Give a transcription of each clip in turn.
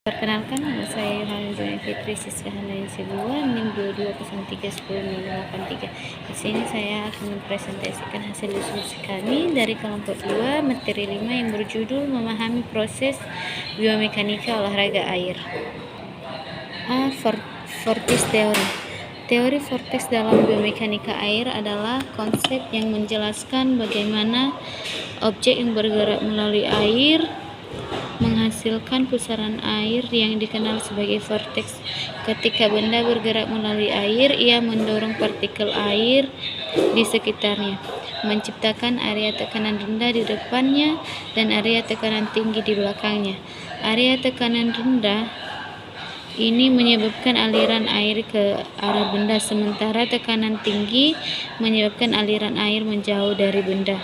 Perkenalkan, nama saya Yohana Joy Fitri Siska Handayani Sibuan, NIM 22031083. Di sini saya akan mempresentasikan hasil diskusi kami dari kelompok 2, materi 5 yang berjudul memahami proses biomekanika olahraga air. Vortex teori. Teori vortex dalam biomekanika air adalah konsep yang menjelaskan bagaimana objek yang bergerak melalui air menghasilkan pusaran air yang dikenal sebagai vortex. Ketika benda bergerak melalui air, ia mendorong partikel air di sekitarnya, menciptakan area tekanan rendah di depannya dan area tekanan tinggi di belakangnya. Area tekanan rendah ini menyebabkan aliran air ke arah benda, sementara tekanan tinggi menyebabkan aliran air menjauh dari benda.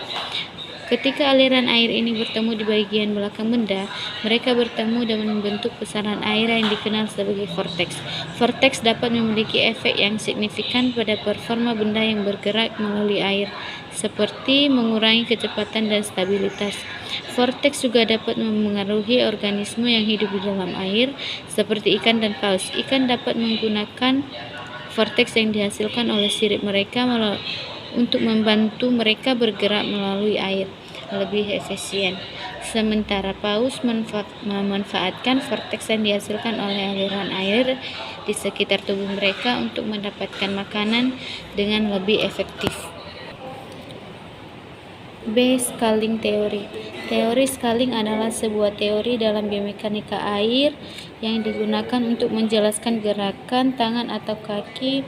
Ketika aliran air ini bertemu di bagian belakang benda, mereka bertemu dan membentuk pusaran air yang dikenal sebagai vortex. Vortex dapat memiliki efek yang signifikan pada performa benda yang bergerak melalui air, seperti mengurangi kecepatan dan stabilitas. Vortex juga dapat memengaruhi organisme yang hidup di dalam air, seperti ikan dan paus. Ikan dapat menggunakan vortex yang dihasilkan oleh sirip mereka untuk membantu mereka bergerak melalui air lebih efisien. Sementara paus memanfaatkan vortex yang dihasilkan oleh aliran air di sekitar tubuh mereka untuk mendapatkan makanan dengan lebih efektif. B. Scaling teori. Teori scaling adalah sebuah teori dalam biomekanika air yang digunakan untuk menjelaskan gerakan tangan atau kaki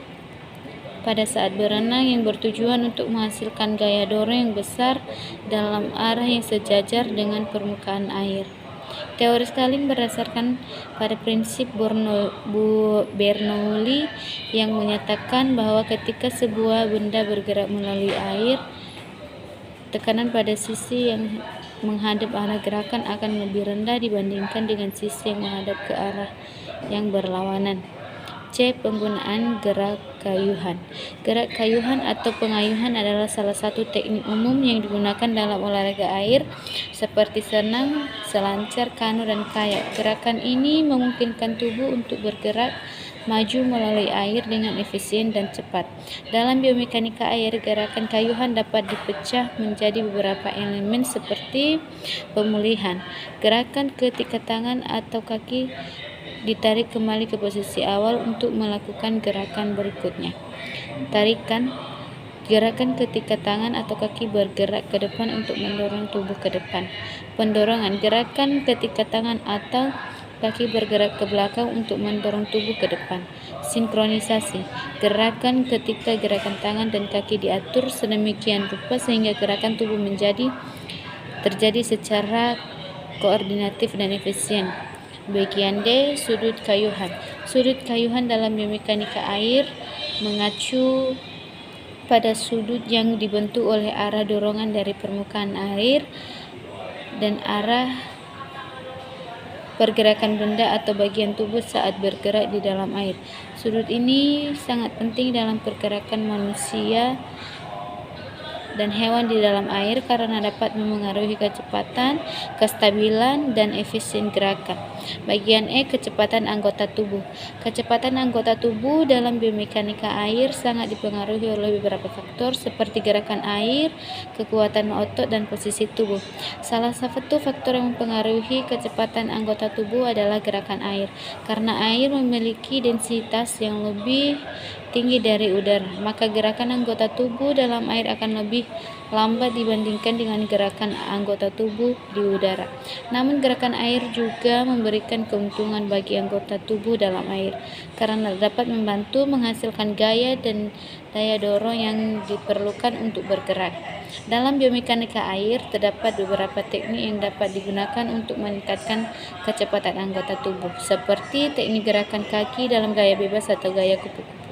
pada saat berenang yang bertujuan untuk menghasilkan gaya dorong yang besar dalam arah yang sejajar dengan permukaan air. Teori scaling berdasarkan pada prinsip Bernoulli yang menyatakan bahwa ketika sebuah benda bergerak melalui air, tekanan pada sisi yang menghadap arah gerakan akan lebih rendah dibandingkan dengan sisi yang menghadap ke arah yang berlawanan. C. Penggunaan gerak kayuhan. Gerak kayuhan atau pengayuhan adalah salah satu teknik umum yang digunakan dalam olahraga air seperti senam, selancar, kano, dan kayak. Gerakan ini memungkinkan tubuh untuk bergerak maju melalui air dengan efisien dan cepat. Dalam biomekanika air, gerakan kayuhan dapat dipecah menjadi beberapa elemen seperti pemulihan. Gerakan ketika tangan atau kaki ditarik kembali ke posisi awal untuk melakukan gerakan berikutnya. Tarikan. Gerakan ketika tangan atau kaki bergerak ke depan untuk mendorong tubuh ke depan. Pendorongan. Gerakan ketika tangan atau kaki bergerak ke belakang untuk mendorong tubuh ke depan. Sinkronisasi. Gerakan ketika gerakan tangan dan kaki diatur sedemikian rupa sehingga gerakan tubuh terjadi secara koordinatif dan efisien. Bagian D. Sudut kayuhan. Sudut kayuhan dalam biomekanika air mengacu pada sudut yang dibentuk oleh arah dorongan dari permukaan air dan arah pergerakan benda atau bagian tubuh saat bergerak di dalam air. Sudut ini sangat penting dalam pergerakan manusia dan hewan di dalam air karena dapat memengaruhi kecepatan, kestabilan, dan efisien gerakan. Bagian E. Kecepatan anggota tubuh. Kecepatan anggota tubuh dalam biomekanika air sangat dipengaruhi oleh beberapa faktor seperti gerakan air, kekuatan otot, dan posisi tubuh. Salah satu faktor yang mempengaruhi kecepatan anggota tubuh adalah gerakan air. Karena air memiliki densitas yang lebih tinggi dari udara, maka gerakan anggota tubuh dalam air akan lebih lambat dibandingkan dengan gerakan anggota tubuh di udara. Namun gerakan air juga memberikan keuntungan bagi anggota tubuh dalam air karena dapat membantu menghasilkan gaya dan daya dorong yang diperlukan untuk bergerak. Dalam biomekanika air terdapat beberapa teknik yang dapat digunakan untuk meningkatkan kecepatan anggota tubuh, seperti teknik gerakan kaki dalam gaya bebas atau gaya kupu-kupu,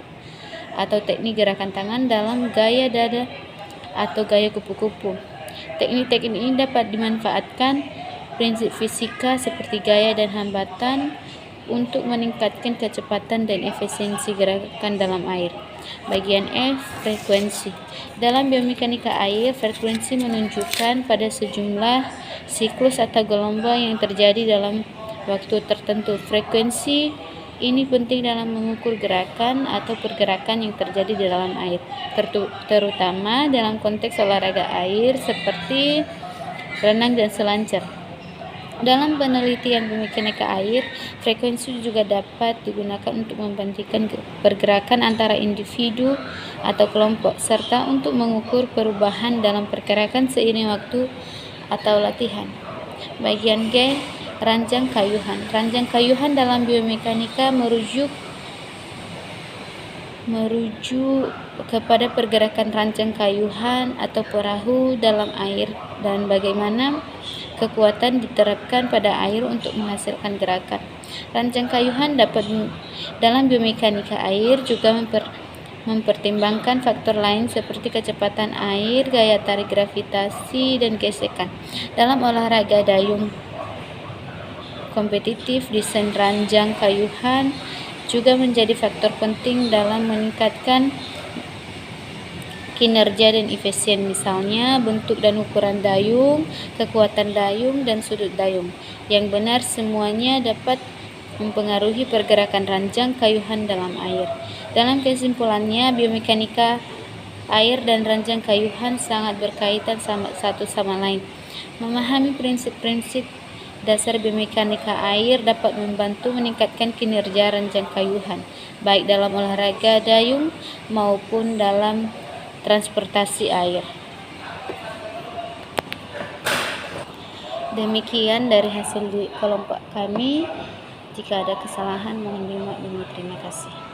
atau teknik gerakan tangan dalam gaya dada atau gaya kupu-kupu. Teknik-teknik ini dapat dimanfaatkan prinsip fisika seperti gaya dan hambatan untuk meningkatkan kecepatan dan efisiensi gerakan dalam air. Bagian F. Frekuensi. Dalam biomekanika air, frekuensi menunjukkan pada sejumlah siklus atau gelombang yang terjadi dalam waktu tertentu. Frekuensi ini penting dalam mengukur gerakan atau pergerakan yang terjadi di dalam air, terutama dalam konteks olahraga air seperti renang dan selancar. Dalam penelitian biomekanika air, frekuensi juga dapat digunakan untuk membandingkan pergerakan antara individu atau kelompok, serta untuk mengukur perubahan dalam pergerakan seiring waktu atau latihan. Bagian G, ranjang kayuhan. Ranjang kayuhan dalam biomekanika merujuk kepada pergerakan ranjang kayuhan atau perahu dalam air dan bagaimana kekuatan diterapkan pada air untuk menghasilkan gerakan. Ranjang kayuhan dalam biomekanika air juga mempertimbangkan faktor lain seperti kecepatan air, gaya tarik gravitasi, dan gesekan. Dalam olahraga dayung kompetitif, desain ranjang kayuhan juga menjadi faktor penting dalam meningkatkan kinerja dan efisien, misalnya bentuk dan ukuran dayung, kekuatan dayung, dan sudut dayung. Yang benar semuanya dapat mempengaruhi pergerakan ranjang kayuhan dalam air. Dalam kesimpulannya, biomekanika air dan ranjang kayuhan sangat berkaitan satu sama lain. Memahami prinsip-prinsip dasar biomekanika air dapat membantu meningkatkan kinerja ranjang kayuhan, baik dalam olahraga dayung maupun dalam transportasi air. Demikian dari hasil di kelompok kami. Jika ada kesalahan mohon dimaklumi. Terima kasih.